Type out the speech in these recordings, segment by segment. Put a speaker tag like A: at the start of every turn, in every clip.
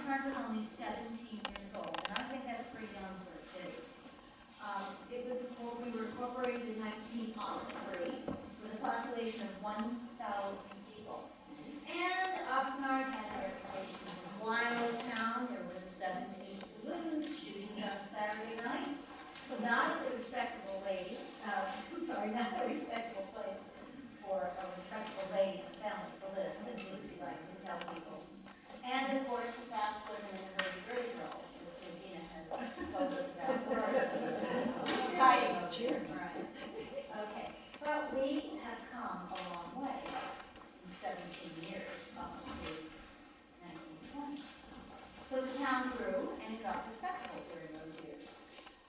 A: Oxnard was only 17 years old, and I think that's pretty young for a city. We were incorporated in 1903 with a population of 1,000 people. And Oxnard had a reputation as a wild town. There were the 17 saloons, shootings on Saturday nights, but not a respectable lady. Not a respectable place for a respectable lady and family to live, as Lucy likes to tell people. And of course, the fast women and the hurdy-gurdy girls, as Regina has told us about. She's hiding over here. Right. Okay. Well, we have come a long way in 17 years, almost to 1920. So the town grew and it got respectable during those years.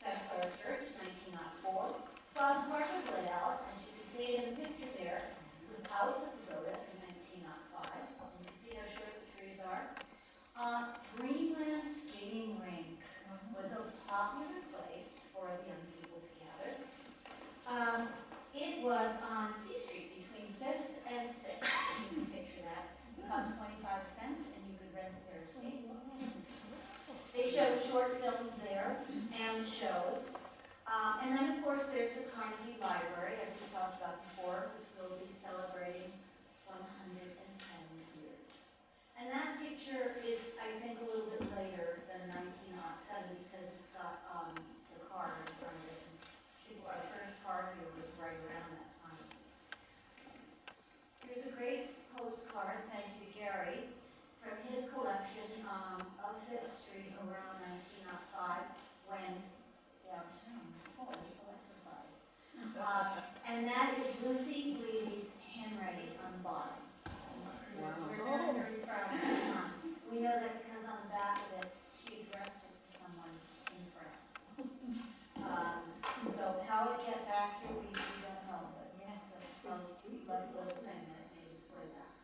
A: St. Clair Church, 1904. Plaza Park was laid out, as you can see it in the picture there, without the pagoda in 1905. You can see how short the trees are. Dreamland Skating Rink was a popular place for the young people to gather. It was on C Street between 5th and 6th. You can picture that. It cost 25 cents and you could rent a pair of skates. They showed short films there and shows. And then, of course, there's the Carnegie Library, as we talked about before, which will be celebrating 110 years. And that picture is, I think, a little bit later than 1907 because it's got the car in front of it. Our first car here was right around that time. Here's a great postcard, thank you to Gary, from his collection of 5th Street around 1905 when downtown was fully electrified. And that is Lucy Lee's handwriting on the bottom. We're very proud of that. We know that because on the back of it, she addressed it to someone in France. So how it get back here, we don't know, but that's a lovely little thing that made its way back.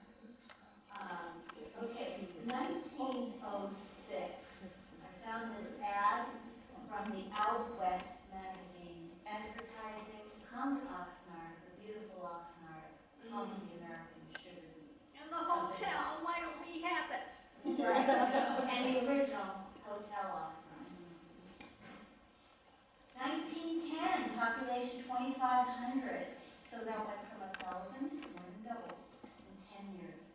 A: Okay, 1906, I found this ad from the Out West magazine, advertising, come to Oxnard, the beautiful Oxnard, come to the American sugar beet.
B: And the hotel, why don't we have it?
A: Right, and the original Hotel Oxnard. 1910, population 2,500. So that went from 1,000 to more than double in 10 years.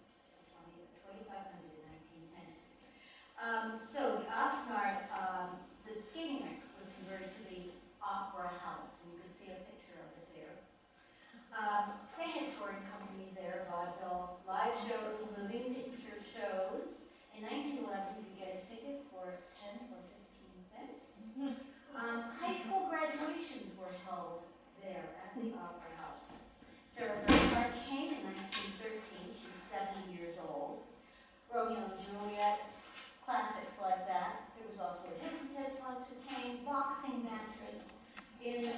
A: 2,500 in 1910. So the Oxnard, the skating rink was converted to the Opera House, and you can see a picture of it there. They had touring companies there, vaudeville, live shows, moving picture shows. In 1911, you could get a ticket for 10 or 15 cents. High school graduations were held there at the Opera House. Sarah Bernhardt came in 1913. She was 7 years old. Romeo and Juliet, classics like that. There was also a hypnotist once who came, boxing matches. In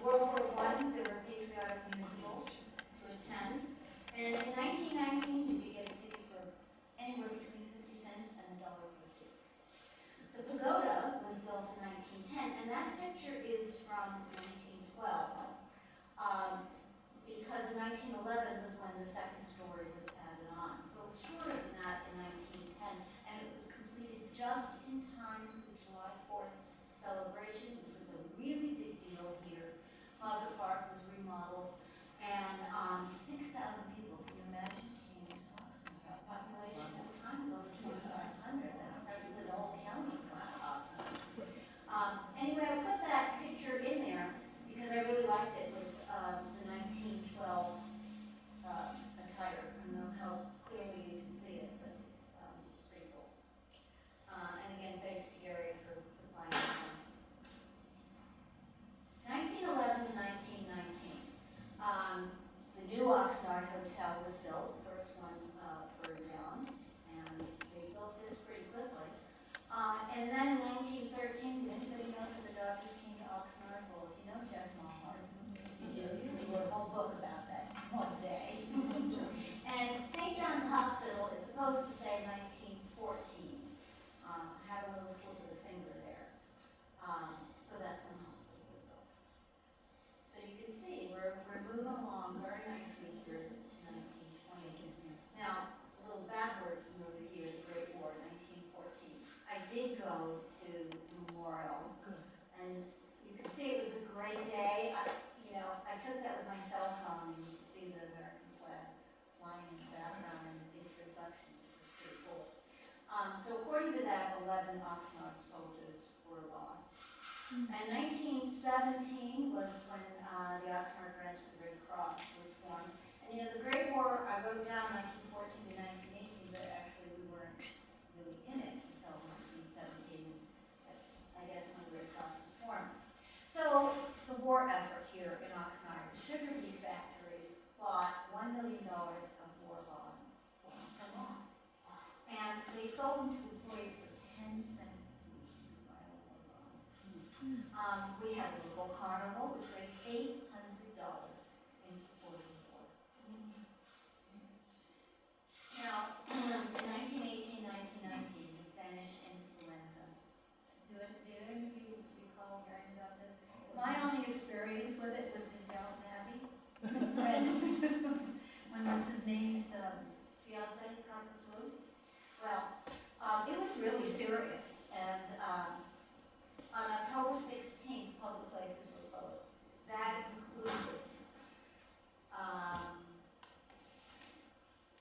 A: World War I, there were patriotic musicals to attend. And in 1919, you could get a ticket for anywhere between 50 cents and $1.50. The pagoda was built in 1910, and that picture is from 1912. Because in 1911 was when the second story was added on. So it was shorter than that in 1910. go to Memorial, and you can see it was a great day. I took that with my cell phone, and you can see the American flag flying in the background and its reflection, which was pretty cool. So according to that, 11 Oxnard soldiers were lost. And 1917 was when the Oxnard branch of the Red Cross was formed. And the Great War, I wrote down 1914 to 1918, but actually we weren't really in it until 1917. That's, I guess, when the Red Cross was formed. So the war effort here in Oxnard, the sugar beet factory bought $1 million of war bonds. And they sold them to employees for 10 cents a week to buy a war bond. We had a local carnival, which raised $800 in support of the war. Now, in 1918, 1919, the Spanish influenza. Do any of you recall hearing about this? My only experience with it was in Downton Abbey, when what's his name's fiance caught the flu. Well, it was really serious, and on October 16th, public places were closed. That included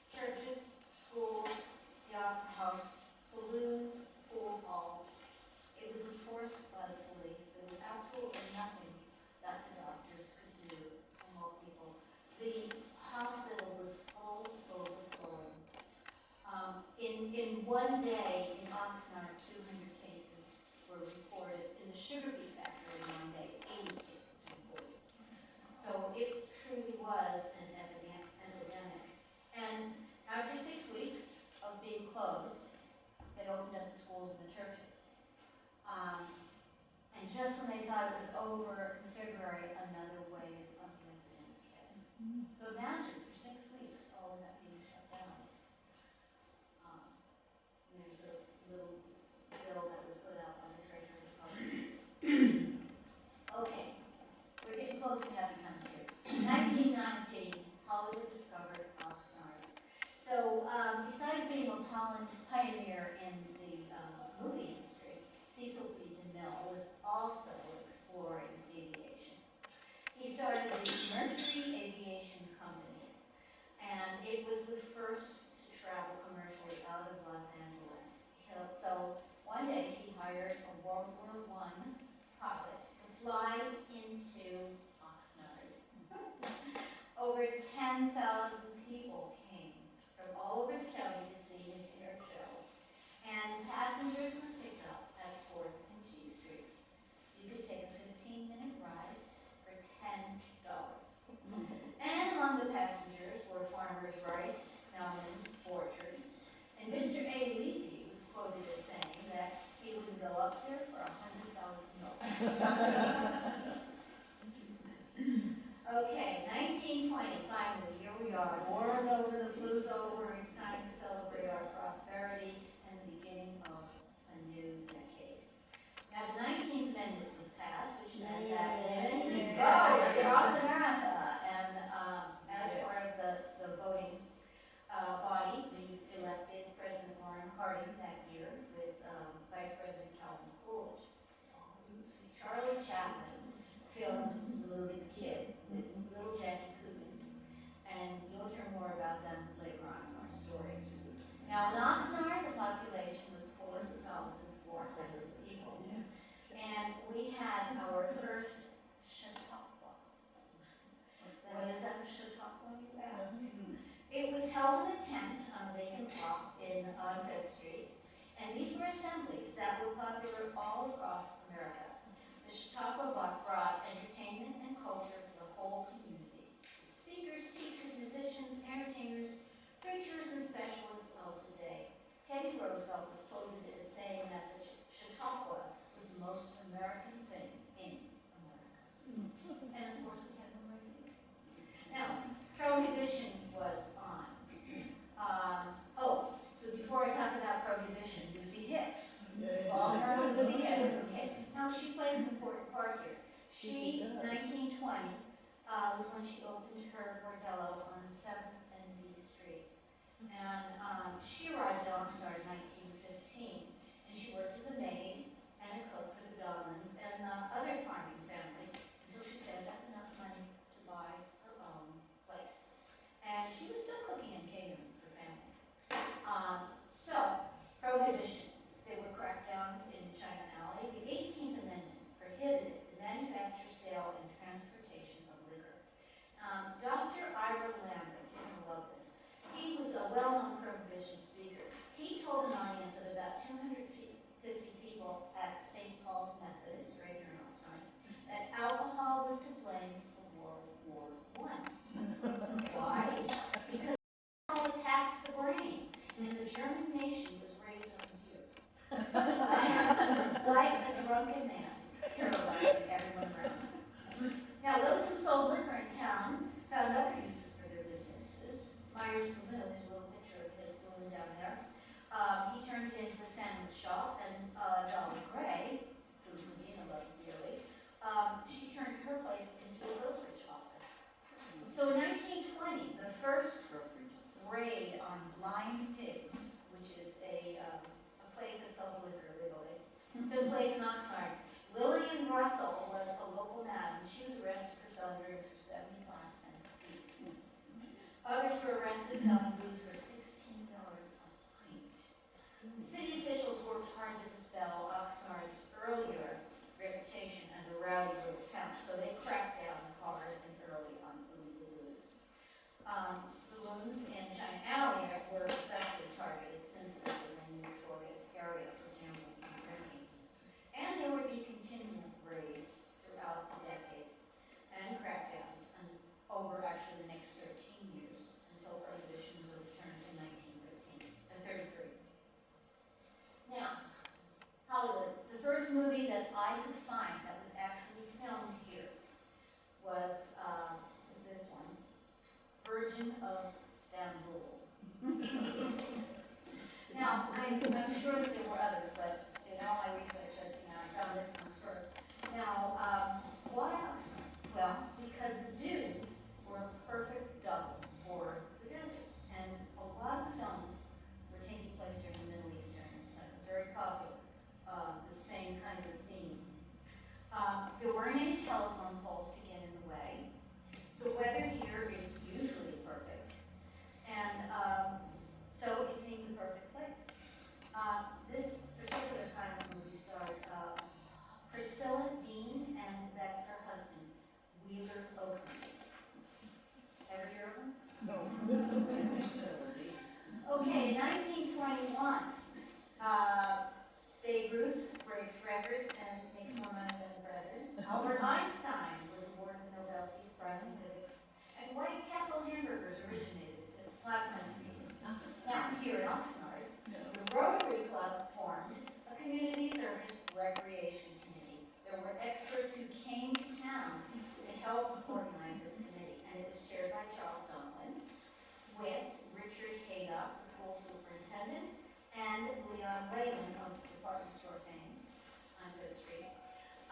A: churches, schools, the opera house, saloons, pool halls. It was enforced by the police. There was absolutely nothing that the doctors could do to help people. The hospital was full to overflowing. In one day in Oxnard, 200 cases were reported. In the sugar beet factory in one day, 80 cases reported. So it truly was an epidemic. And after 6 weeks of being closed, they opened up the schools and the churches. And just when they thought it was over in February, another wave of the epidemic hit. So imagine for 6 weeks, all of that being shut down. There's a little bill that was put out by the Treasury Department. Okay, we're getting close to happy times here. 1919, Hollywood discovered Oxnard. So besides being a pioneer in the movie industry, Cecil B. DeMille was also exploring aviation. He started the Mercury Aviation Company, and it was the first to travel commercially out of Los Angeles. So one day he hired a World War I pilot to fly into Oxnard. Over 10,000 people came from all over the county to see his air show. And passengers were picked up at 4th and G Street. You could take a 15-minute ride for $10. And among the passengers were farmers Rice, Melman, Orchard. And Mr. A. Levy was quoted as saying that he would go up there for $100. Okay, 1920, finally, here we are. War is over, the flu's over, it's time to celebrate our prosperity and the beginning of a new decade. Now, the 19th Amendment was passed, which meant that women could vote across America. And as part of the voting body, we elected President Warren Harding that year with Vice President Calvin Coolidge. Charlie Chaplin filmed the movie The Kid with little Jackie Coogan, and you'll hear more about them later on in our story. Now, in Oxnard, the population was 4,400 people, and we had our first Chautauqua. What is that, a Chautauqua, you ask? It was held in a tent on a vacant lot on 5th Street, and these were assemblies that were popular all across America. The Chautauqua brought entertainment and culture for the whole community. Speakers, teachers, musicians, entertainers, preachers, and specialists of the day. Teddy Roosevelt was quoted as saying that the Chautauqua was the most American thing in America. And of course, we had no radio. Now, prohibition was on. So before I talk about prohibition, Lucy Hicks. All heard of Lucy Hicks, okay. Now, she plays an important part here. She, 1920, was when she opened her bordello on 7th and B Street. And she arrived at Oxnard in 1915, and she worked as a maid German nation was raised on here. Like a drunken man, terrorizing everyone around. Now, those who sold liquor in town found other uses for their businesses. Meyer's Saloon, there's a little picture of his saloon down there. He turned it into a sandwich shop, and Dolly Gray, who Medina loves dearly, she turned her place into a brokerage office. So in 1920, the first raid on Blind Pigs, which is a place that sells liquor legally, took place in Oxnard. Lillian Russell was a local madam. She was arrested for selling drinks for 75 cents a piece. Others were arrested selling booze for $16 a pint. The city officials worked hard to dispel Oxnard's earlier reputation as a rowdy little town, so they cracked down hard and early on illegal booze. Saloons in China Alley were especially targeted since this was a notorious area for gambling and drinking. And there would be continual raids throughout the decade and crackdowns over actually the next 13 years until prohibition was overturned in 1933. Now, Hollywood, the first movie that I could find that was actually filmed here was this one, Virgin of Istanbul. Now, I'm sure that there were others, but in all my research, I found this one first. Now, why Oxnard? Well, because the dunes were a perfect double for the desert, and a lot of films were taking place during the Middle East during this time. It was very popular, the same kind of theme. There weren't any telephone poles to get in the way. The weather here is usually perfect, and so it seemed the perfect place. This particular silent movie starred Priscilla Dean, and that's her husband, Wheeler Oakley. Ever hear of him?
C: No.
A: Okay, in 1921, Babe Ruth breaks records and makes more money than the president. Albert Einstein was awarded the Nobel Peace Prize in Physics. And White Castle hamburgers originated at the Plaza Piece. Now, here in Oxnard, the Rotary Club formed a community service recreation committee. There were experts who came to town to help organize this committee, and it was chaired by Charles Donlin, with Richard Haydock, the school superintendent, and Leon Wayman of department store fame on Fifth Street.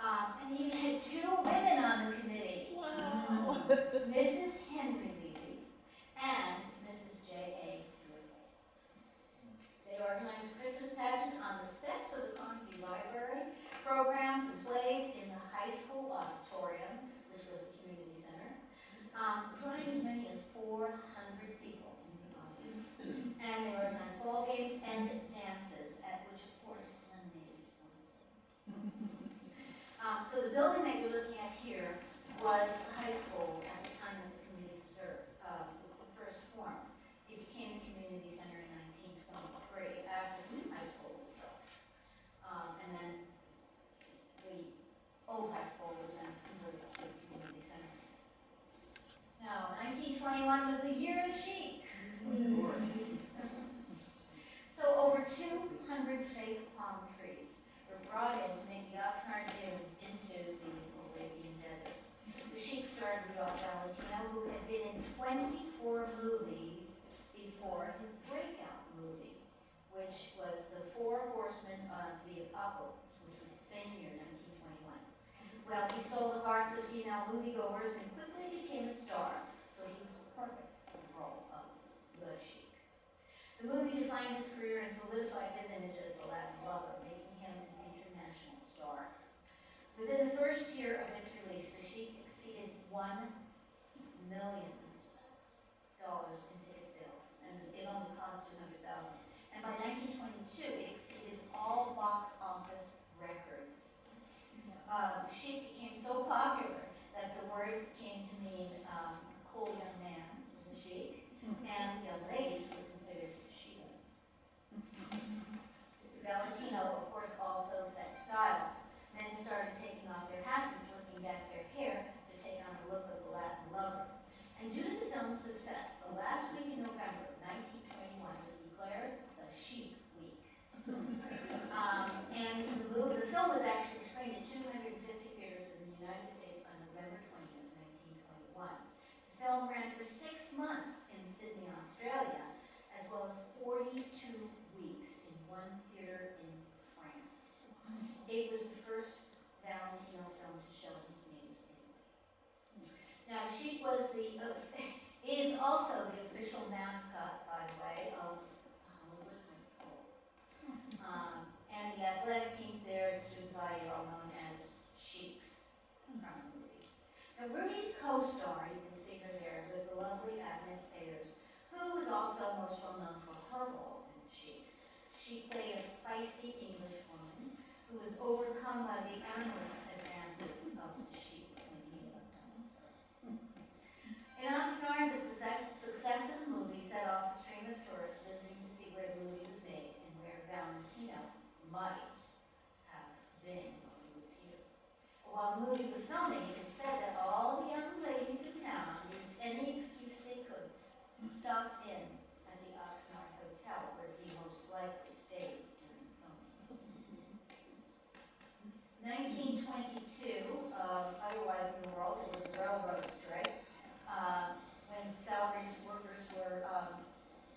A: And they even had two women on the committee.
B: Wow.
A: Mrs. Henry Levy and Mrs. J.A. Drivel. They organized a Christmas pageant on the steps of the Carnegie Library, programs and plays in the high school auditorium, which was the community center, drawing as many as 400 people in the audience. And they organized ball games and dances, at which, of course, lemonade was served. So the building that you're looking at here was the high school at the time that the community first formed. It became the community center in 1923 after the new high school was built. And then the old high school was then converted to the community center. Now, 1921 was the year of the chic. So over 200 fake palm trees were brought in to make the Oxnard Dunes into the Arabian Desert. The chic starred Rudolph Valentino, who had been in 24 movies before his breakout movie, which was The Four Horsemen of the Apocalypse, which was the same year, 1921. Well, he stole the hearts of female moviegoers and quickly became a star, so he was perfect for the role of the chic. The movie defined his career and solidified his image as the Latin lover, making him an international star. Within the first year of its release, The Chic exceeded $1 million in ticket sales, and it only cost $200,000. And by 1922, it exceeded all box office records. Chic became so popular that the word came to mean cool young man was a chic, and young ladies were considered chicas. Valentino ran for 6 months in Sydney, Australia, as well as 42 weeks in one theater in France. It was the first Valentino film to show in his native Italy. Now, the sheep is also the official mascot, by the way, of Hollywood High School. And the athletic teams there at student body are all known as Sheiks from the movie. Now, Rudy's co-star, you can see her there, was the lovely Agnes Ayers, who was also most well known for her role in Chic. She played a feisty English woman who was overcome by the amorous advances of the sheep when he lived on this earth. In Oxnard, the success of the movie set off a stream of tourists visiting to see where the movie was made and where Valentino might have been while he was here. While the movie was filming, it said that all the young ladies in town used any excuse they could to stop in at the Oxnard Hotel, where he most likely stayed during filming. 1922, otherwise in the world, it was a railroad strike, when salaried workers were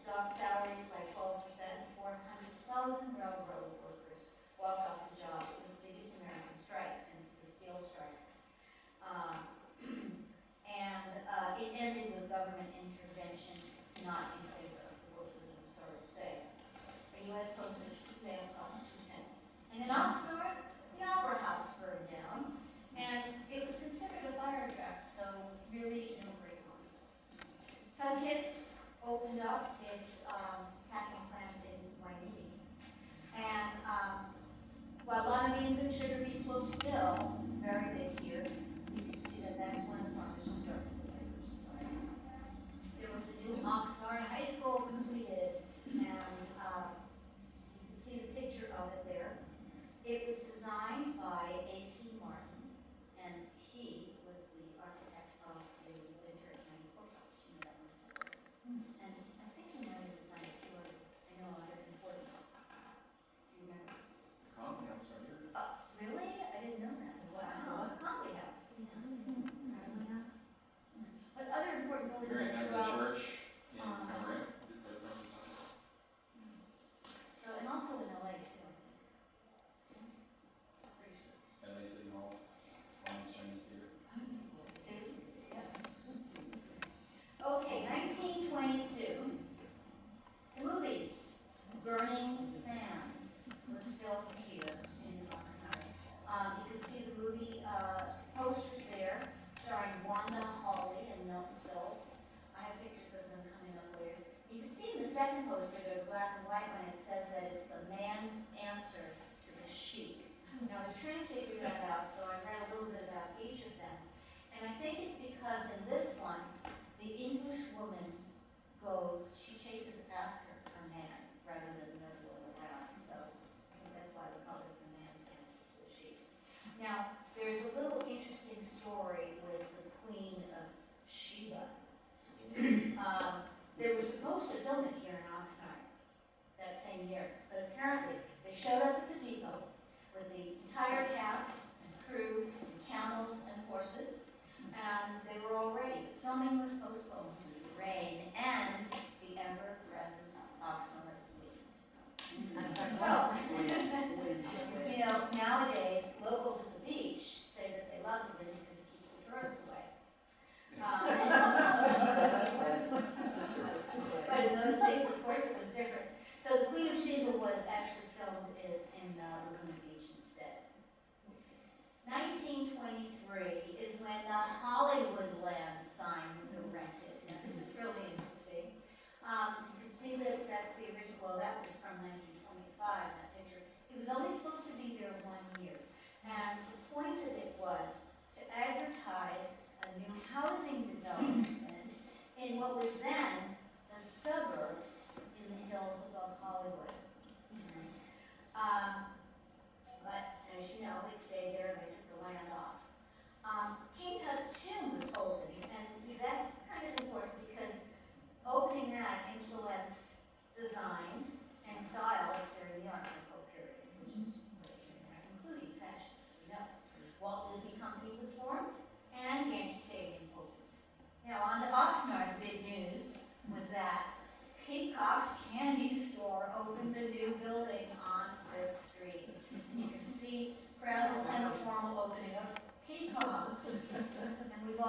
A: docked salaries by 12%, 400,000 railroad workers walked off the job. It was the biggest American strike since the steel strike. It ended with government intervention, not in favor of the workers, I'm sorry to say. A U.S. postage stamp cost 2 cents. And in Oxnard, the Opera House burned down, and it was considered a fire trap, so really no great loss. Sunkist opened up its packing plant in Wyoming. And while lima beans and sugar beets was still very big here, you can see that that's when the farmers started to diversify. There was a new Oxnard High School completed, and you can see the picture of it there. It was designed by A.C. Martin, and he was the architect of the Winter County Courthouse. You know that one. And I think he might have designed a few other, I know, other important. Do you remember?
C: Conley House, are you?
A: Really? I didn't know that. Wow, the Conley House. Conley House. But other important buildings
C: Very
A: that
C: happy
A: throughout.
C: church in Everett.
A: So, and also in LA too. Pretty sure.
C: LA City Hall, Lawrence Chinese Theater.
A: See? Yes. Okay, 1922. The movies. Burning Sands was filmed here in Oxnard. You can see the movie posters there, starring Wanda Hawley and Milton Sills. I have pictures of them coming up later. You can see in the second poster, the black and white one, it says that it's the man's answer to the sheik. Now, I was trying to figure that out, so I read a little bit about each of them. And I think it's because in this one, the English woman she chases after her man rather than the other way around. So I think that's why we call this the man's answer to the sheik. Now, there's a little interesting story with the Queen of Sheba. They were supposed to film it here in Oxnard that same year, but apparently they showed up at the depot with the entire cast and crew and camels and horses, and they were all ready. Filming was postponed due to rain and the ever-present Oxnard wind. So, you know, nowadays, locals at the beach say that they love the wind because it keeps the tourists away. But in those days, of course, it was different. So the Queen of Sheba was actually filmed in Laguna Beach instead. 1923 is when the Hollywoodland sign was erected. Now, this is really interesting. You can see that that's the original, well, that was from 1925, that picture. It was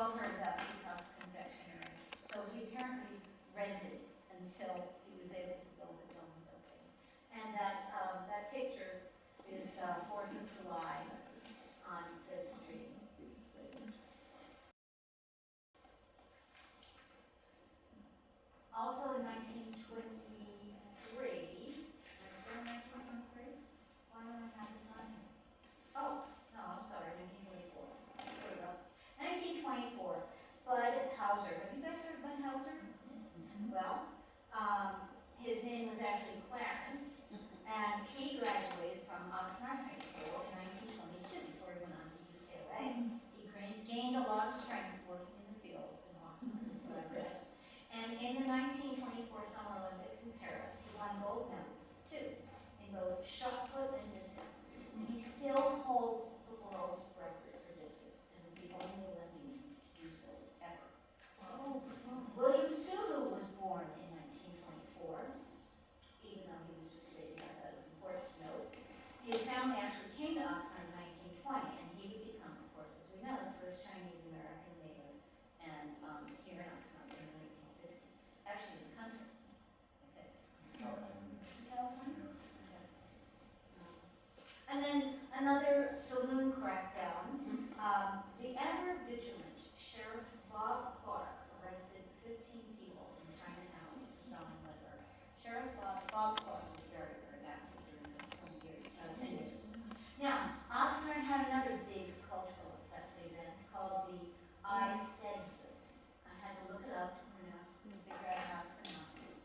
A: all heard about Peacock's Confectionery. So he apparently rented until he was able to build his own building. And that picture is 4th of July on 5th Street. Also in 1923, is it still 1923? Why don't I have this on here? Oh, no, I'm sorry, 1924. There we go. 1924, Bud Hauser. Have you guys heard of Bud Hauser? Well, his name was actually Clarence, and he graduated from Oxnard High School in 1922 before he went on to UCLA. He gained a lot of strength working in the fields in Oxnard, is what I read. And in the 1924 Summer Olympics in Paris, he won gold medals, too, in both shot put and discus. And he still holds the world's record for discus, and is the only Olympian to do so ever. William Sulu was born in 1924, even though he was just a baby. I thought it was important to note. His family actually came to Oxnard in 1920, and he would become, of course, as we know, the first Chinese-American mayor, and here in Oxnard in the 1960s. Actually, the country, I think. California? And then another saloon crackdown. The ever-vigilant Sheriff Bob Clark arrested 15 people in Chinatown for selling liquor. Sheriff Bob Clark was very, very active during those 10 years. Now, Oxnard had another big cultural event called the I Stedford. I had to look it up to figure out how to pronounce it.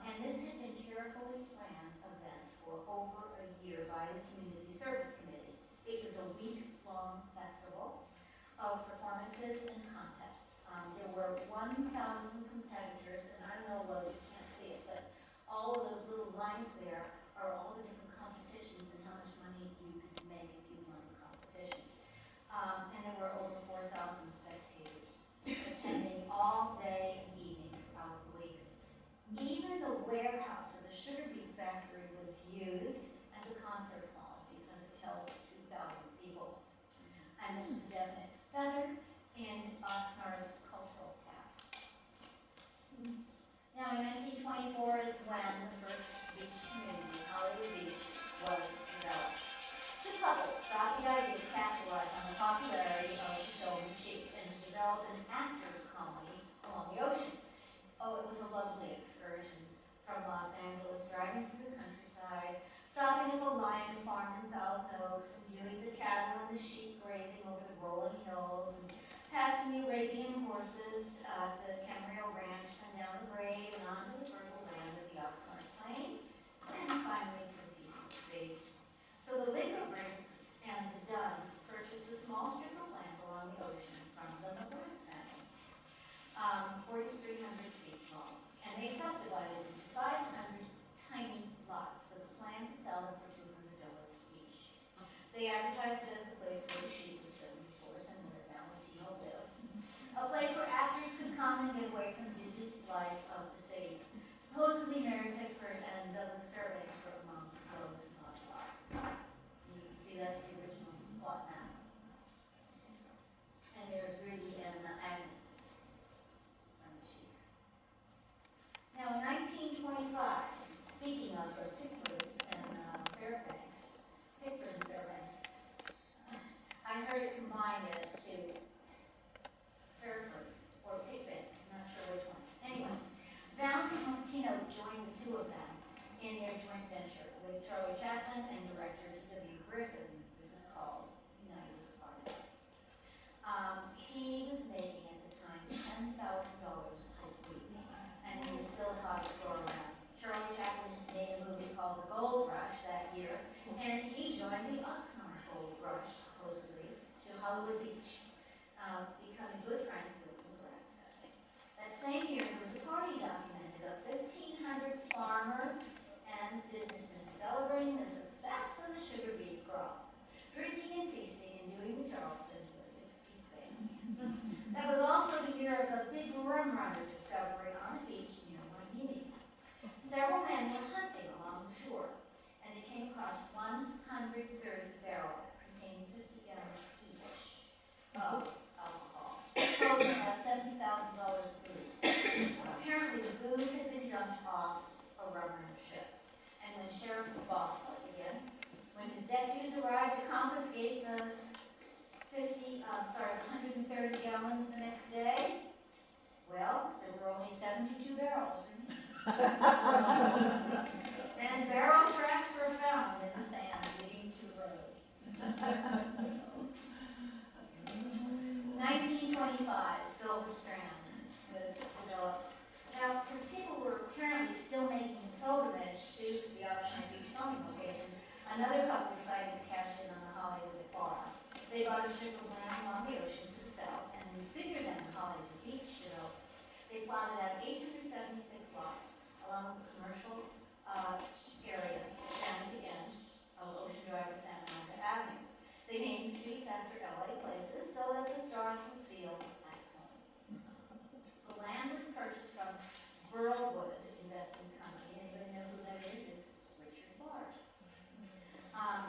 A: And this had been carefully planned event for over a year by the Community Service Committee. It was a week-long festival of performances and contests. There were 1,000 competitors, and I don't know, well, you can't see it, but all of those little lines there are all the different competitions and how much money you could make if you won the competition. And there were over 4,000 spectators attending all day and evening throughout the week. Even the warehouse of the sugar beet factory was used as a concert hall because it held 2,000 people. And this was a definite feather in Oxnard's cultural cap. Now, in 1924 is when the first beach community, Hollywood Beach, was developed. Two couples thought the idea to capitalize on the popularity of the film Chic and to develop an actors' colony along the ocean. Oh, it was a lovely excursion from Los Angeles, driving through the countryside, stopping at the Lion Farm in Thousand Oaks, and viewing the cattle and the sheep grazing over the rolling hills, and passing the Arabian horses at the Camarillo Ranch, and down the grade and onto the fertile land of the Oxnard Plain, and finally to the peace of the sea. So the Lingerbrings and the Dunns purchased a small strip of land along the ocean from the McGuire family, 4,300 feet long, and they subdivided into 500 tiny lots with a plan to sell them for $200 each. They advertised it as the place where the sheep was sown, of course, and where Valentino lived. A place where actors could come and get away from the busy life of the city. Supposedly Mary Pickford and Douglas Fairbanks were among those who thought about it. You can see that's the original plot map. And there's Rudy and Agnes on the sheet. Now, in 1925, speaking of the Pickfords and Fairbanks, Pickford and Fairbanks, I heard it combined to Fairford or Pickbank, I'm not sure which one. Anyway, Valentino joined the two of them in their joint venture with Charlie Chaplin and director W. Griffith, which was called United Artists. He was making at the time $10,000 a week, and he was still the hottest star around. Charlie Chaplin made a movie called The Gold Rush that year, and he joined the Oxnard Gold Rush, supposedly, to Hollywood Beach, becoming good friends with the Grant family. That same year, there was a party documented of 1,500 farmers and businessmen celebrating the success of the sugar beet crop, drinking and feasting and doing the Charleston to a 6-piece band. That was also the year of the big rum runner discovery on a beach near Waimea. Several men were hunting along the shore, and they came across 130 barrels containing 50 gallons each of alcohol. Sheriff Bob again. When his deputies arrived to confiscate the 130 gallons the next day, well, there were only 72 barrels remaining. And barrel tracks were found in the sand leading to the road. 1925, Silver Strand was developed. Now, since people were apparently still making the pilgrimage to the Oxnard Beach filming location, another couple decided to cash in on the Hollywood bar. They bought a strip of land along the ocean to the south and bigger than the Hollywood Beach developed. They plotted out 876 lots along the commercial area down at the end of Ocean Drive and Santa Monica Avenue. They named the streets after LA places so that the stars would feel at home. The land was purchased from Burlwood Investment Company. Anybody know who that is? It's Richard Bard,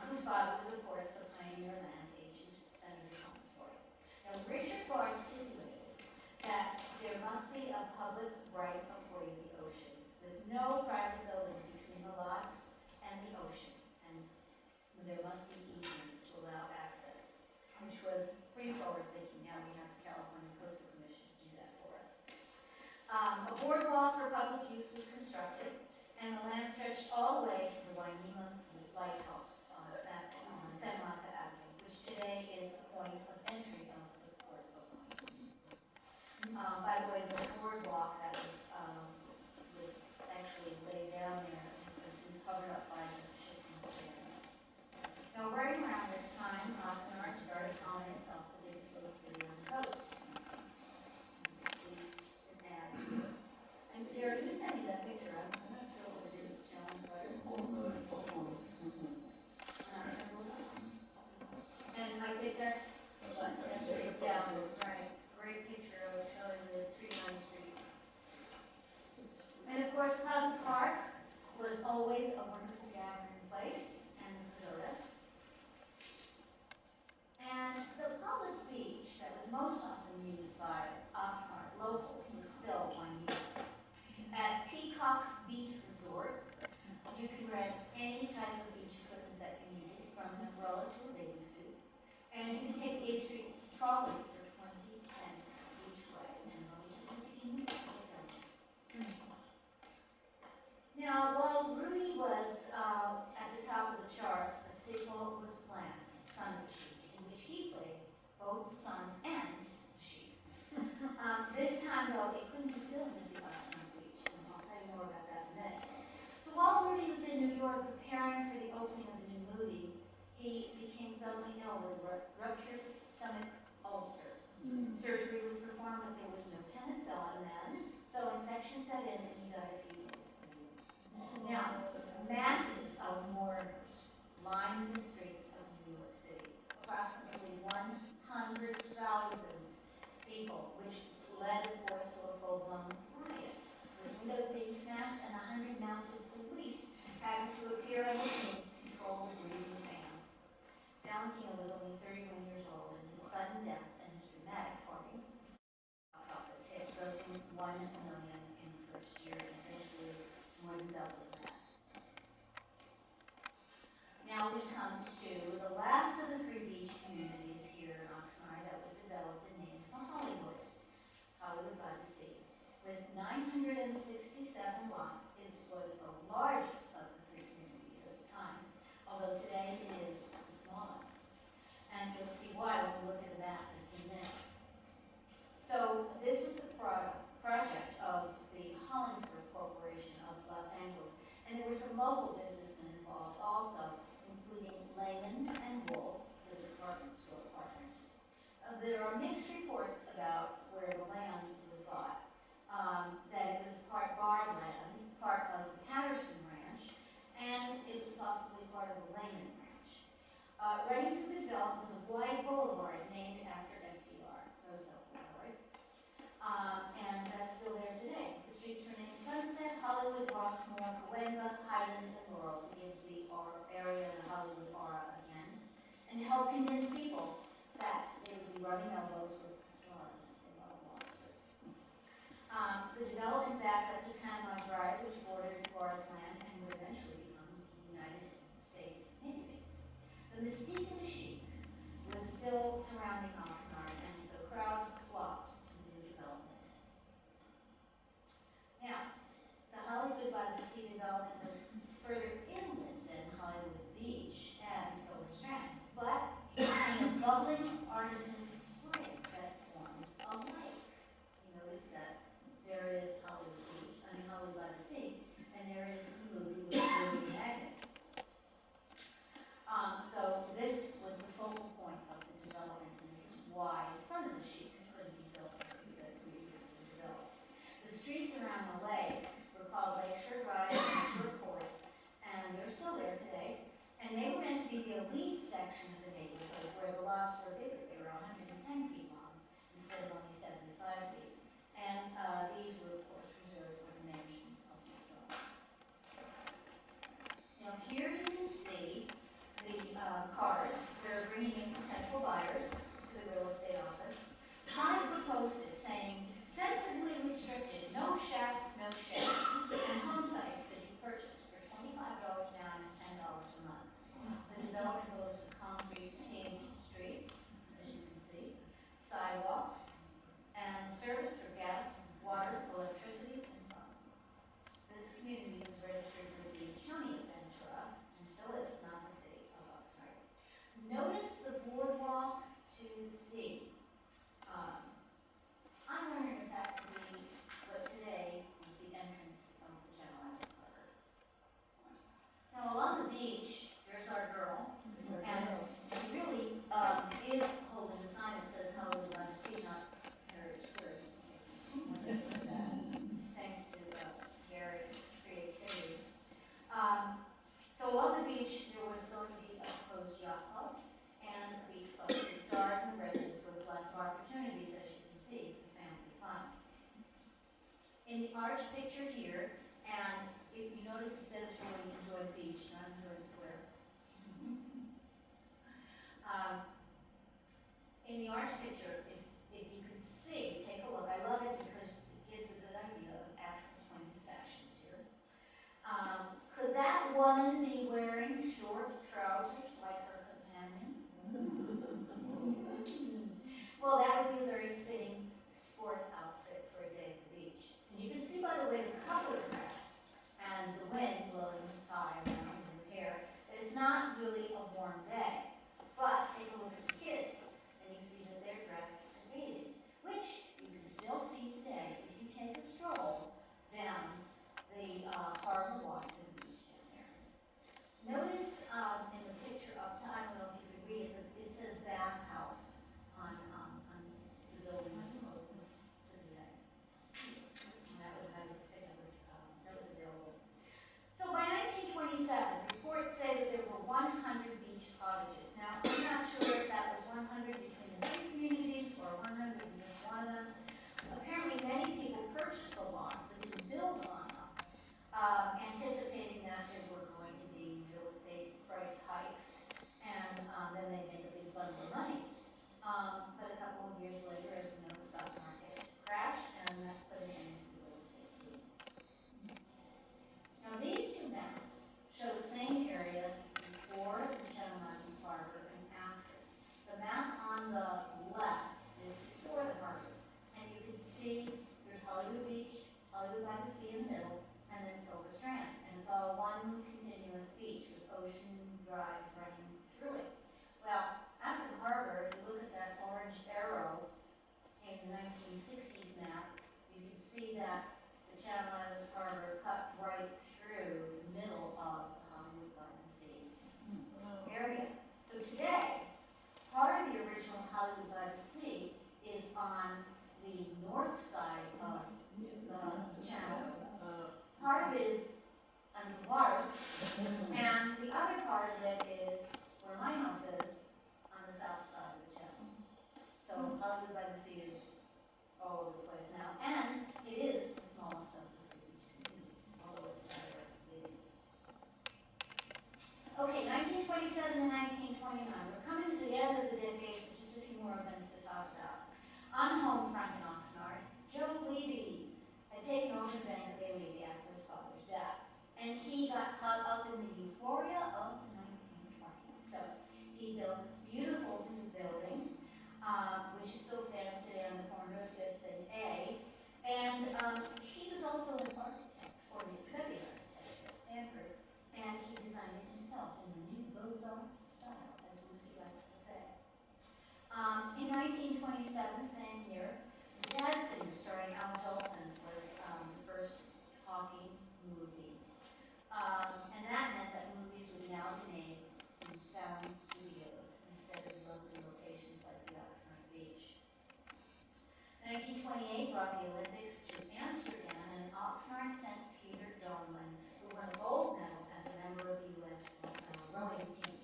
A: whose father was, of course, the pioneer land agent, Senator Thomas Bard. Now, Richard Bard stipulated that there must be a public right of way to the ocean, with no private buildings between the lots and the ocean, and there must be easements to allow access, which was pretty forward thinking. Now we have the California Coastal Commission to do that for us. A boardwalk for public use was constructed, and the land stretched all the way to the Waimea Lighthouse on Santa Monica Avenue, which today is the point of entry of the port of Waimea. By the way, the boardwalk that was actually laid down there has since been covered up by the shifting sands. Now, right around this time, Oxnard started calling itself the biggest little city on the coast. You can see an ad here. And Gary, you sent me that picture. I'm not sure what it is, John, but and I think that's right down, right. Great picture of showing the tree-lined street. And of course, Plaza Park was always a wonderful gathering place, and the pagoda. And the public beach that was most often used by Oxnard locals was still Waimea. At Peacock's Beach Resort, you could rent any type of beach equipment that you needed, from an umbrella to a bathing suit. And you could take the 8th Street trolley for 20 cents each way, and only 15 minutes to get down. Now, while Rudy was at the top of the charts, a sequel was planned, Son of the Sheep, in which he played both the son and the sheep. This time, though, it couldn't be filmed at the Oxnard Beach, and I'll tell you more about that in a minute. So while Rudy was in New York preparing for the opening of the new movie, he became suddenly ill with a ruptured stomach ulcer. Surgery was performed, but there was no penicillin then, so infection set in and he died a few days later. Now, masses of mourners lined the streets of New York City. Approximately 100,000 people, which led, of course, to a full-blown riot, with windows being smashed and 100 mounted police having to appear on the scene to control the grieving fans. Valentino was only 31 years old, and his sudden death and his dramatic party box office hit, grossing $1 million in the first year, and eventually more than double that. Now we come to the last of the 3 beach communities here in Oxnard that was developed and named for Hollywood, Hollywood by the Sea. With 967 lots, it was the largest of the 3 communities at the time, although today it is the smallest. And you'll see why when we look at the map in a few minutes. So this was the project of the Hollinsburg Corporation of Los Angeles, and there were some local businessmen involved also, including Lehman and Wolf, the department store partners. There are mixed reports about where the land was bought, that it was part Bard land, part of the Patterson Ranch, and it was possibly part of the Lehman Ranch. Running through the development was a wide boulevard named after FDR, Roosevelt Boulevard, and that's still there today. The streets were named Sunset, Hollywood, Rossmore, Cahuenga, Highland, and Laurel to give the area the Hollywood aura again, and help convince people that they would be rubbing elbows with the stars if they want to walk through. The development backed up to Panama Drive, which bordered Bard's land and would eventually become the elite section of the neighborhood where the lots were bigger. They were 110 feet long instead of only 75 feet. And these were, of course, reserved for the mansions of the stars. Now here you can see the cars that are bringing in potential buyers to the real estate office. Signs were posted saying, sensibly restricted, no shacks, no sheds, and home sites could be purchased for $25 down and $10 a month. The development goes to concrete paved streets, as you can see, sidewalks, and service for gas, water, electricity, and phone. This community was registered with the county of Ventura, and still is, not the city of Oxnard. Notice the boardwalk to the sea. I'm wondering if that could be what today is the entrance of the Channel Islands Harbor. Now along the beach, there's our girl, and she really is holding a sign that says Hollywood by the Sea, not Heritage Square, just in case it's wondering about that, thanks to Gary's creativity. So along the beach, there was going to be a proposed yacht club and a beach club for the stars and residents with lots of opportunities, as you can see, for family fun. In the arch picture here, and if you notice it says really enjoy the beach, not enjoy the square. In the arch picture, if you can see, take a look. I love it because it gives a good idea of actual twins fashions here. Could that woman be wearing short trousers like her companion? Well, that would be a very fitting sport outfit for a day at the beach. And you can see by the way the couple are dressed and the wind blowing his tie around in her hair that it's not really a warm day. But take a look at the kids and you see that they're dressed for bathing, which you can still see today if you take a stroll down the harbor walk to the beach down there. Notice in the picture up top, I don't know if you can read it, but it says bathhouse on the building that's closest to the end. And that was, I think that was available. So by 1927, reports say that there were 100 beach cottages. Now, I'm not sure if that was 100 between the two communities or 100 in just one of them. Apparently, many people purchased the lots but didn't build on them, anticipating that there were going to be real estate price hikes, and then they'd make a big bundle of money. But a couple of years later, as we know, the stock market crashed, and that put an end to the real estate boom. Now, these two maps show the same area before the Channel Islands Harbor and after. The map on the left is before the harbor, and you can see there's Hollywood Beach, Hollywood by the Sea in the middle, and then Silver Strand. And it's all one continuous beach with Ocean Drive running through it. Well, after the harbor, if you look at that orange arrow in the 1960s map, you can see that the Channel Islands Harbor cut right through the middle of the Hollywood by the Sea area. So today, part of the original Hollywood by the Sea is on the north side of the channel. Part of it is underwater, and the other part of it is where my house is, on the south side of the channel. So Hollywood by the Sea is all over the place now, and it is the smallest of the three beach communities, although it's not the biggest. Okay, 1927 to 1929. We're coming to the end of the decade, so just a few more events to talk about. On the home front in Oxnard, Joe Levy had taken over the bank of Bay Levy after his father's death. And he got caught up in the euphoria of the 1920s. So he built this beautiful new building, which still stands today on the corner of 5th and A. And he was also an architect, or he studied architecture at Stanford. And he designed it himself in the new Beaux-Arts style, as Lucy likes to say. In 1927, same year, Jazz Singer starring Al Jolson was the first talking movie. And that meant that movies would now be made in sound studios instead of lovely locations like the Oxnard Beach. 1928 brought the Olympics to Amsterdam, and Oxnard sent Peter Donlin, who won a gold medal as a member of the U.S. rowing team.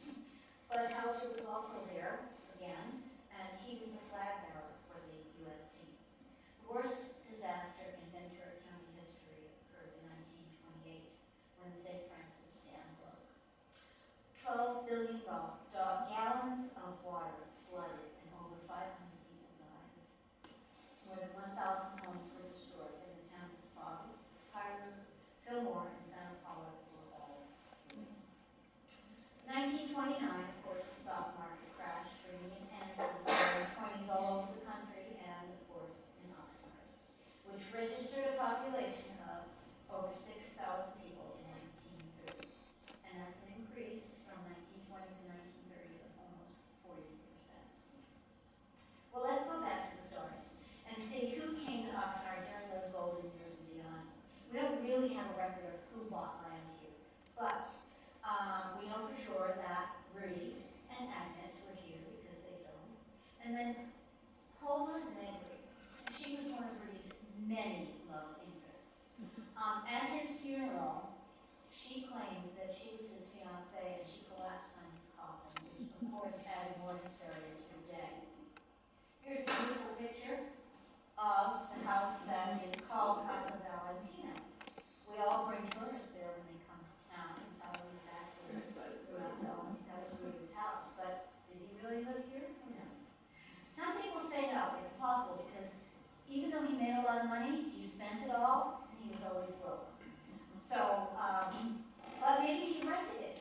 A: also there again, and he was the flag bearer for the U.S. team. The worst disaster in Ventura County history occurred in 1928 when the St. Francis Dam broke. 12 billion gallons of water flooded and over 500 people died. More than 1,000 homes were destroyed in the towns of Saugus, Cairo, Fillmore, and Santa Paula were all. 1929, of course, the stock market crashed, bringing an end to the roaring 20s all over the country and, of course, in Oxnard, which registered a population of over 6,000 people in 1930. And that's an increase from 1920 to 1930 of almost 40%. Well, let's go back to the stars and see who came to Oxnard during those golden years and beyond. We don't really have a record of who bought land here, but we know for sure that Rudy and Agnes were here because they filmed. And then Paula Negri, she was one of Rudy's many love interests. At his funeral, she claimed that she was his fiancée and she collapsed on his coffin, which of course added more hysteria to the day. Here's a beautiful picture of the house that is called Casa Valentina. We all bring tourists there when they come to town and tell them that that was Rudy's house. But did he really live here? Who knows? Some people say no, it's possible because even though he made a lot of money, he spent it all and he was always broke. So, but maybe he rented it.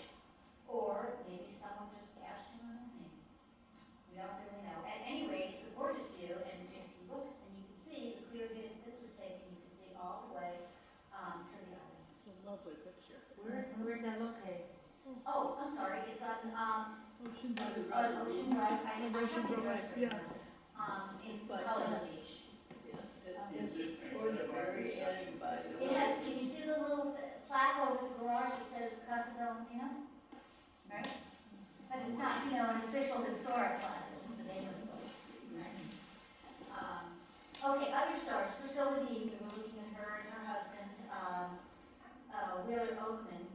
A: Or maybe someone just cashed him on his name. We don't really know. At any rate, it's a gorgeous view, and if you look and you can see the clear view that this was taken, you can see all the way to the islands.
B: It's a lovely picture.
A: Where is that located? Oh, I'm sorry, it's on,
B: Ocean Drive.
A: Ocean Drive, I have
B: Ocean
A: the
B: Drive,
A: address
B: yeah.
A: in
B: But,
A: Helena Beach.
C: Is it?
B: Or the very end, but.
A: It has, can you see the little plaque over the garage that says Casa Valentina? Right? But it's not, an official historic plaque, it's just the name of the place. Right? Okay, other stars. Priscilla Dean, we were looking at her and her husband, Wheeler Oakman.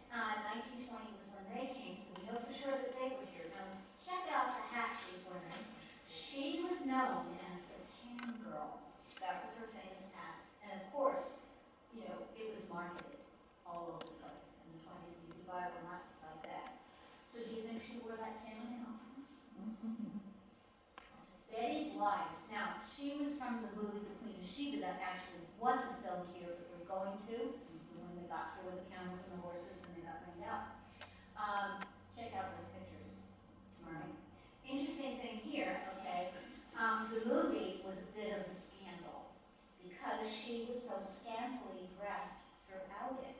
A: 1920 was when they came, so we know for sure that they were here. Now, check out the hat she's wearing. She was known as the Tan Girl. That was her famous hat. And of course, it was marketed all over the place in the 20s, and you could buy one like that. So do you think she wore that tan in Oxford? Betty Blythe. Now, she was from the movie The Queen of Sheba that actually wasn't filmed here, but was going to when they got here with the camels and the horses and they got rained out. Check out those pictures. All right. Interesting thing here, okay, the movie was a bit of a scandal because she was so scantily dressed throughout it.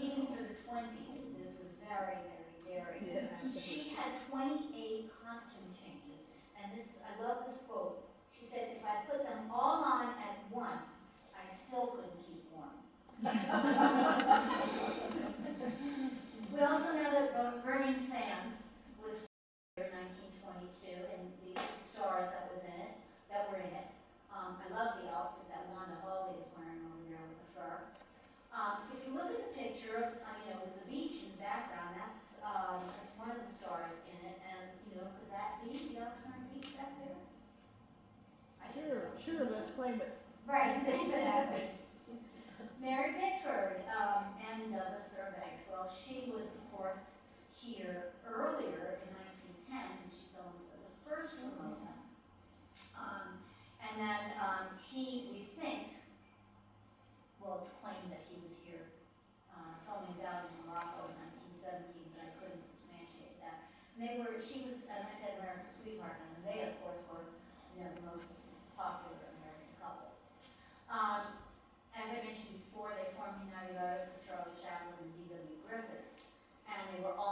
A: Even for the 20s, this was very, very daring.
B: Yeah.
A: She had 28 costume changes, and I love this quote. She said, if I put them all on at once, I still couldn't keep warm. We also know that Burning Sands was in 1922, and these stars that were in it. I love the outfit that Wanda Hawley is wearing over there with the fur. If you look at the picture, with the beach in the background, that's one of the stars in it, and could that be the Oxnard Beach back there? I think so.
B: Sure, let's claim it.
A: Right, exactly. Mary Pickford and Douglas Fairbanks. Well, she was, of course, here earlier in 1910, and she filmed the first Ramona. And then we think, well, it's claimed that he was here filming down in Morocco in 1917, but I couldn't substantiate that. And she was, as I said, America's sweetheart, and they, of course, were the most popular American couple. As I mentioned before, they formed United Artists with Charlie Chaplin and D.W. Griffiths, and they were all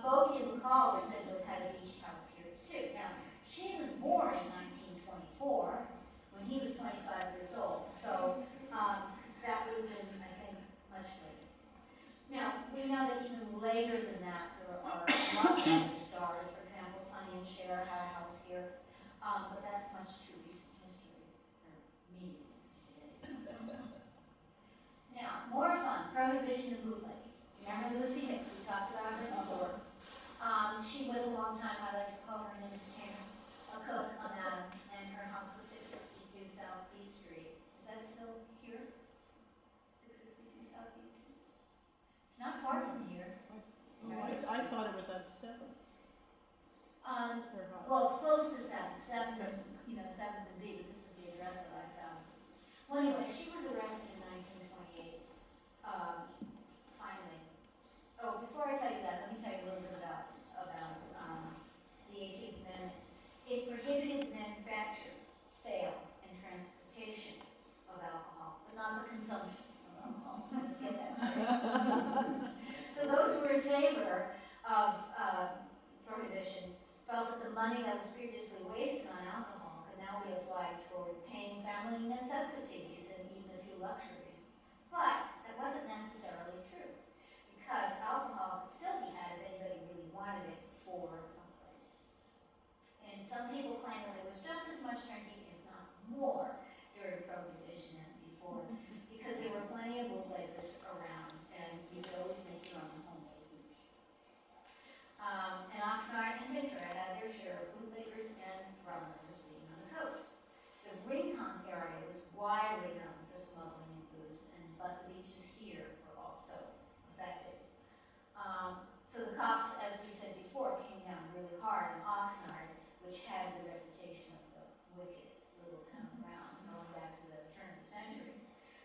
A: Bogey and McCall were said to have had a beach house here too. Now, she was born in 1924, when he was 25 years old, so that would have been, I think, much later. Now, we know that even later than that, there are a lot of other stars. For example, Sonny and Cher had a house here, but that's much too recent history for me today. Now, more fun, prohibition and bootlegging. Remember Lucy Hicks? We talked about her before. She was a long time, I like to call her an entertainer, a cook on Adam, and her house was 662 South B Street. Is that still here? 662 South B Street? It's not far from here.
B: Oh, I thought it was at 7. Her house.
A: Well, it's close to 7th, 7th and, 7th and B, but this is the address that I found. Well, anyway, she was arrested in 1928, finally. Oh, before I tell you that, let me tell you a little bit about the 18th Amendment. It prohibited the manufacture, sale, and transportation of alcohol, but not the consumption of alcohol. Let's get that straight. So those who were in favor of prohibition felt that the money that was previously wasted on alcohol could now be applied toward paying family necessities and even a few luxuries. But that wasn't necessarily true, because alcohol could still be had if anybody really wanted it for a place. And some people claim that there was just as much drinking, if not more, during Prohibition as before, because there were plenty of bootleggers around, and you could always make your own homemade booze. And Oxnard and Ventura had their share of bootleggers and rum runners being on the coast. The Rincon area was widely known for smuggling and booze, but the beaches here were also affected. So the cops, as we said before, came down really hard in Oxnard, which had the reputation of the wickedest little town around, going back to the turn of the century.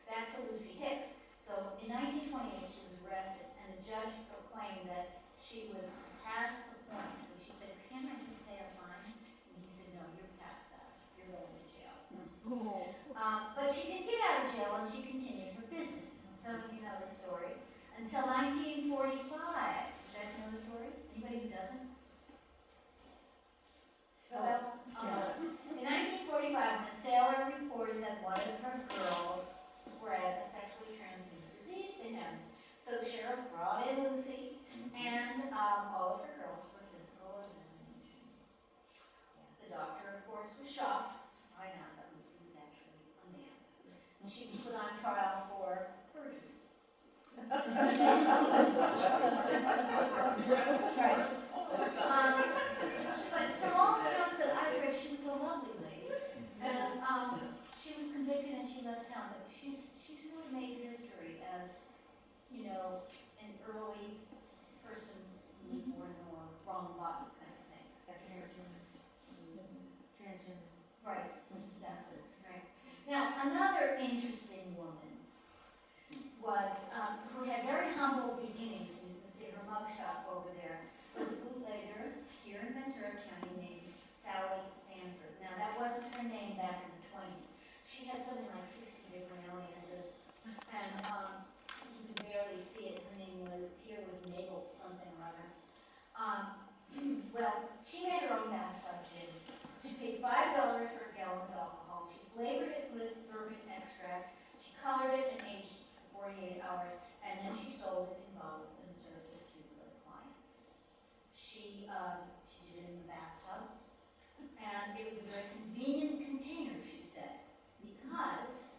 A: Back to Lucy Hicks. So in 1928, she was arrested, and the judge proclaimed that she was past the point when she said, "Can I just pay a fine?" And he said, "No, you're past that. You're going to jail." But she did get out of jail, and she continued her business. Some of you know the story. Until 1945. Does that know the story? Anybody who doesn't? Well, in 1945, a sailor reported that one of her girls spread a sexually transmitted disease to him. So the sheriff brought in Lucy and all of her girls for physical examinations. The doctor, of course, was shocked to find out that Lucy was actually a man. And she was put on trial for perjury. Right. But from all accounts that I've read, she was a lovely lady, and she was convicted and she left town. But she's really made history as, an early person who was born in the wrong body kind of thing. Transgender. Right. Exactly. Right. Now another interesting woman was who had very humble beginnings, and you can see her mugshot over there, was a bootlegger here in Ventura County named Sally Stanford. Now that wasn't her name back in the 20s. She had something like 60 different aliases, and you could barely see it. Her name was Mabel something or other. Well, she made her own bathtub gin. She paid $5 for a gallon of alcohol. She flavored it with bourbon extract. She colored it and aged it for 48 hours, and then she sold it in bottles and served it to her clients. She did it in the bathtub, and it was a very convenient container, she said, because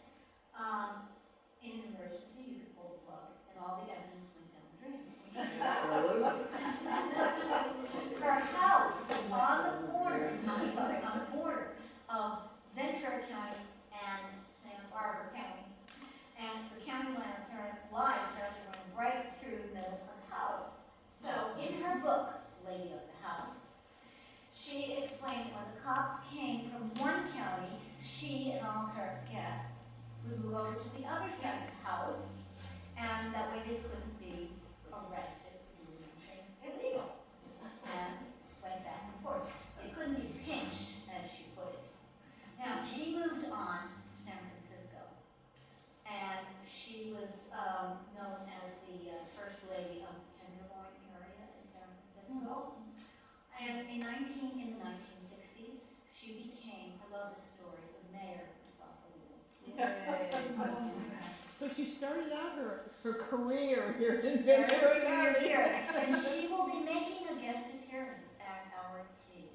B: started out her career here in
A: Started her
B: Ventura
A: career
B: County.
A: here, and she will be making a guest appearance at our tea.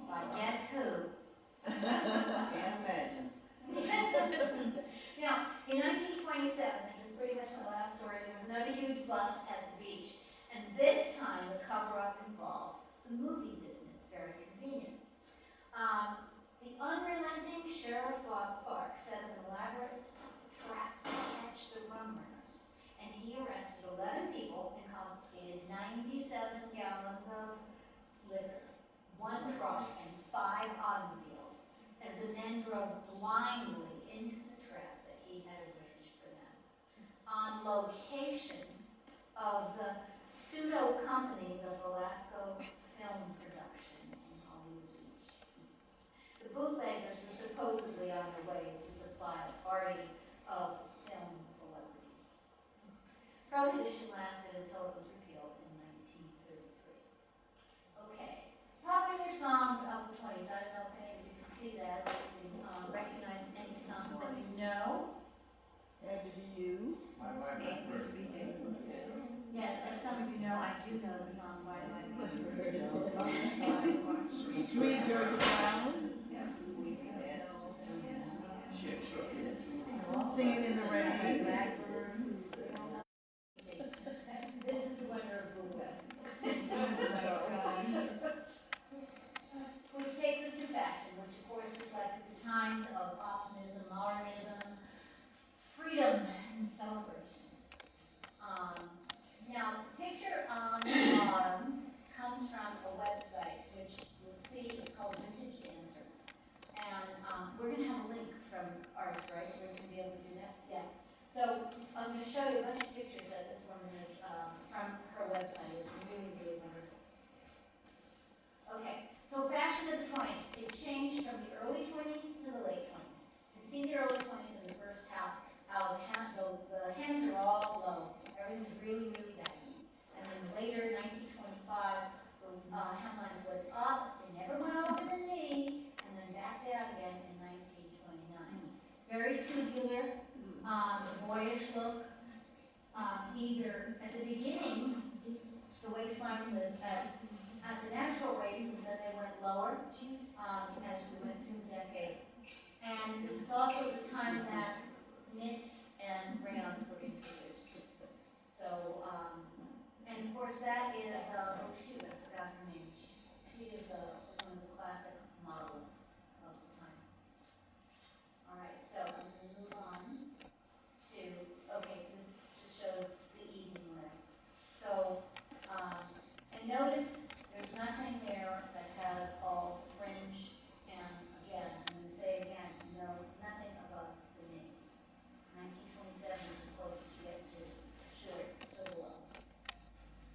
A: By guess who?
D: Can't imagine.
A: Now, in 1927, this is pretty much my last story, there was another huge bust at the beach, and this time the cover-up involved the movie business, very convenient. The unrelenting Sheriff Bob Clark set an elaborate trap to catch the rum runners, and he arrested 11 people and confiscated 97 gallons of liquor, 1 truck, and 5 automobiles, as the men drove blindly into the trap that he had arranged for them. On location of the pseudo company, the Velasco Film Production in Hollywood Beach. The bootleggers were supposedly on their way to supply a party of film celebrities. Prohibition lasted until it was repealed in 1933. Okay, popular songs of the 20s. I don't know if any of you can see that, or if you recognize any songs that you know.
B: Had to be you.
A: Yes, as some of you know, I do know the song by my
B: Sweet Georgia Brown.
D: Yes, we can.
B: Singing in the rain.
A: This is the winner of Bluegrass. Which takes us to fashion, which of course reflected the times of optimism, modernism, freedom, and celebration. Now, the picture on the bottom comes from a website, which you'll see is called Vintage Dancer. And we're going to have a link from ours, right? We're going to be able to do that? Yeah. So I'm going to show you a bunch of pictures that this woman is from her website. It's really, really wonderful. Okay, so fashion of the 20s. It changed from the early 20s to the late 20s. You can see the early 20s in the first half. How the hems are all low. Everything's really, really baggy. And then later, 1925, the hemlines was up. They never went over the knee, and then back down again in 1929. Very tubular, boyish look. Either at the beginning, the waistline was at the natural waist, and then they went lower as we went through the decade. And this is also the time that knits and rayons were introduced. So, and of course that is, oh shoot, I forgot her name. She is one of the classic models of the time. All right, so I'm going to move on to, okay, so this just shows the evening wear. So, and notice there's nothing there that has all fringe, and again, I'm going to say again, no, nothing above the knee. 1927 is as close as you get to shirt, so low.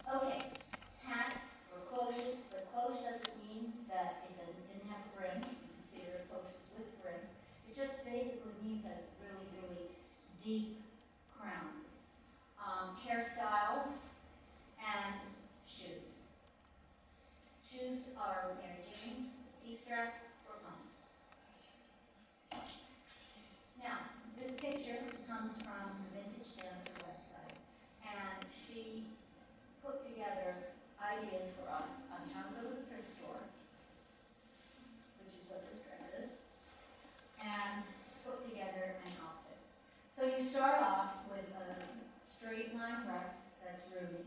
A: Okay, hats or cloches, but cloche doesn't mean that it didn't have a brim. You can see there are cloches with brims. It just basically means that it's really, really deep crown. Hairstyles and shoes. Shoes are Mary Jane's, T-straps, or pumps. Now, this picture comes from the Vintage Dancer website, and she put together ideas for us on how to go to the thrift store, which is what this dress is, and put together an outfit. So you start off with a straight line dress that's roomy.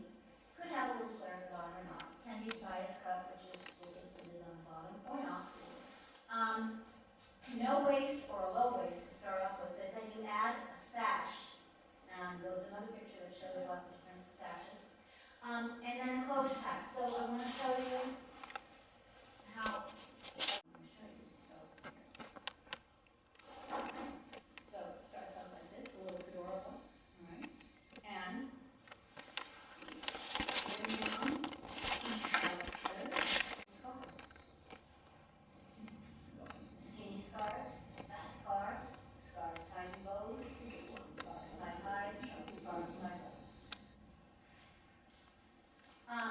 A: Could have a little flare at the bottom or not. Can be bias cut, which is what this is on the bottom, or not. No waist or a low waist to start off with, but then you add a sash. And there's another picture that shows lots of different sashes. And then a cloche hat. So I want to show you how. I'm going to show you. So it starts off like this, a little fedora. All right. And scarves. Skinny scarves, fat scarves, scarves tied in bows, scarves tied high, scarves tied low.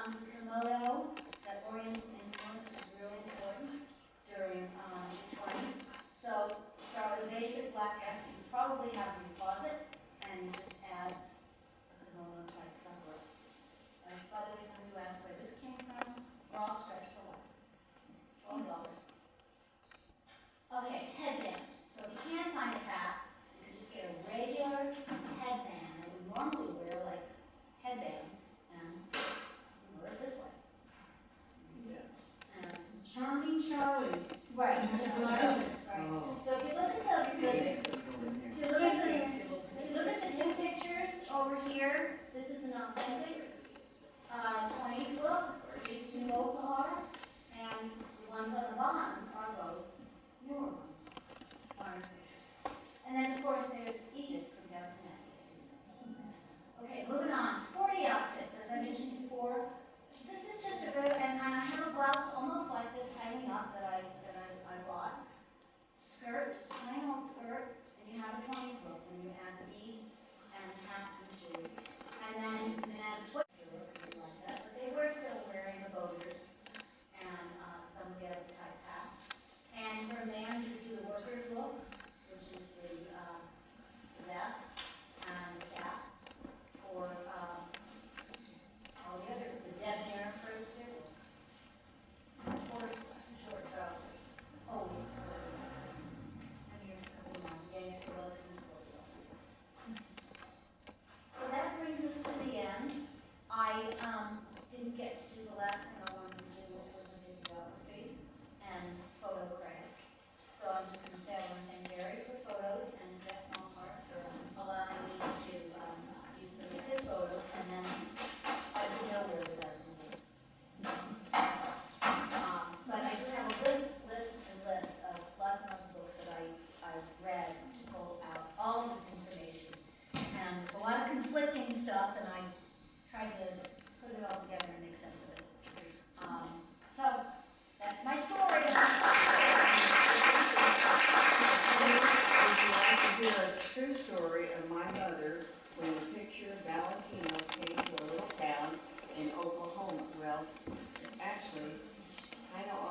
A: The kimono, that Oriental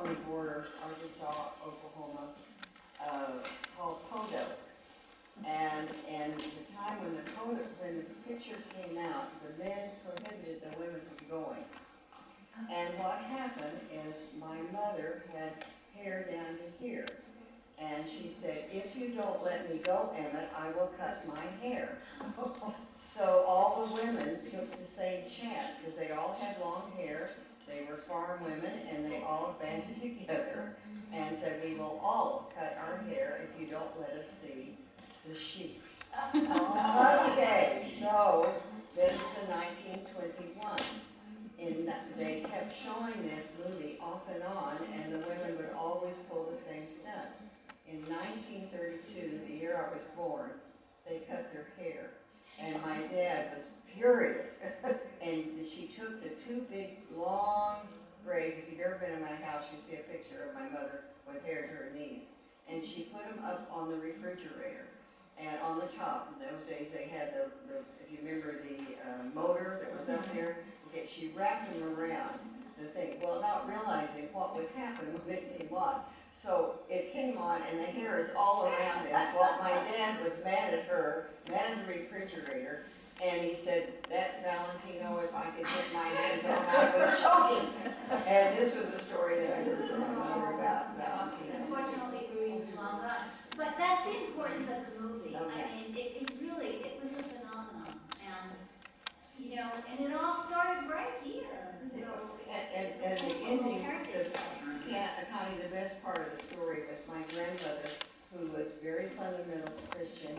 D: on the border, Arkansas, Oklahoma, called Podo. And the time when the picture came out, the men prohibited the women from going. And what happened is my mother had hair down to here. And she said, if you don't let me go, Emmett, I will cut my hair. So all the women took the same chant, because they all had long hair. They were farm women, and they all banded together and said, we will all cut our hair if you don't let us see the sheep. Okay, so this was in 1921. They kept showing this movie off and on, and the women would always pull the same stunt. In 1932, the year I was born, they cut their hair, and my dad was furious. And she took the two big, long braids. If you've ever been in my house, you see a picture of my mother with hair to her knees. And she put them up on the refrigerator. And on the top, in those days, they had the if you remember the motor that was up there, okay, she wrapped them around the thing. Well, not realizing what would happen when it came on. So it came on, and the hair is all around this. Well, my dad was mad at her, mad at the refrigerator, and he said, that Valentino, if I could get my hands on, I would choke him. And this was a story that I heard from my mother about Valentino.
A: Unfortunately, Rudy was long gone. But that's the importance of the movie.
D: Okay.
A: I mean, it was a phenomenon. And, you know, and it all started right here. So
D: And the ending, Connie, the best part of the story was my grandmother, who was very fundamentalist Christian,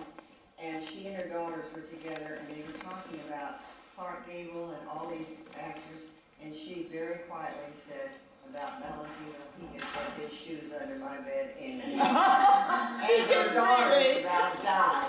D: and she and her daughters were together, and they were talking about Clark Gable and all these actors, and she very quietly said about Valentino, he could put his shoes under my bed and her daughters about died.